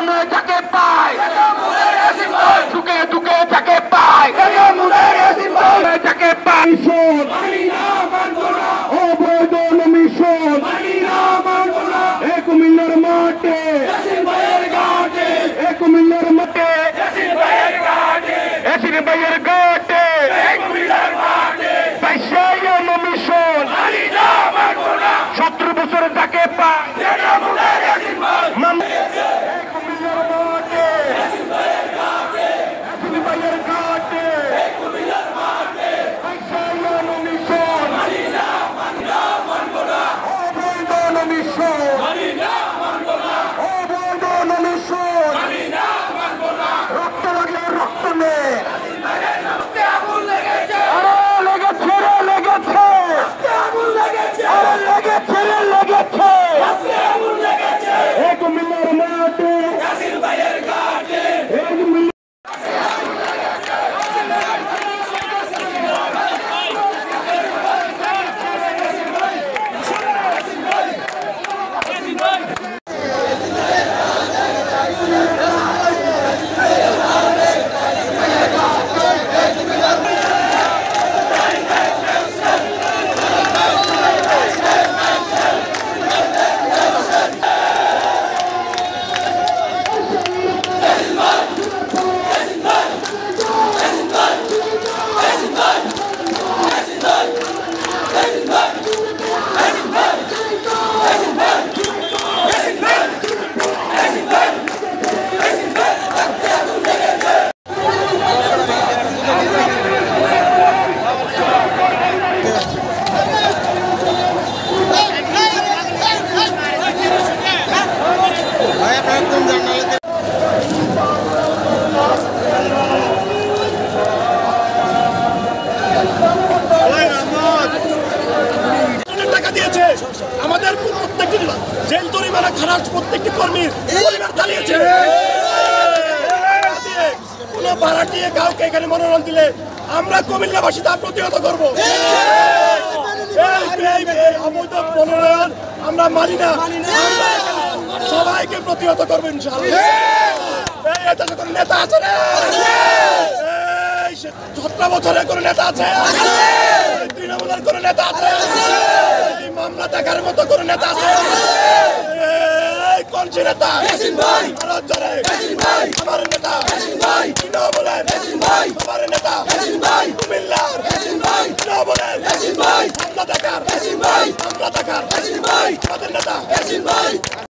সামনে যাকে পায় দুকে দুকে যাকে পায় যাকে পায় অবৈধ মিশন কুমিল্লার মাঠে কুমিল্লার মাঠে এসির ভাইয়ের ঘাটে মিশন 70 বছর যাকে পায় আমাদের প্রত্যেকটি জেল জরিমানা খারাপ প্রত্যেকটি কর্মীর পরিবার চালিয়েছে। কোনো ভাড়াটিয়ে কাউকে এখানে মনোনয়ন দিলে আমরা কুমিল্লাবাসী তা প্রতিহত করব। অবৈধ মনোনয়ন আমরা মানি না, সবাইকে প্রতিহত করবো ইনশাআল্লাহ। কোনো নেতা আছে না, 17 বছরের কোনো নেতা আছে, তৃণমূলের কোনো নেতা আছে, মামলা দেখার মতো কোনো নেতা আছে, কোন নেতা আমার নেতা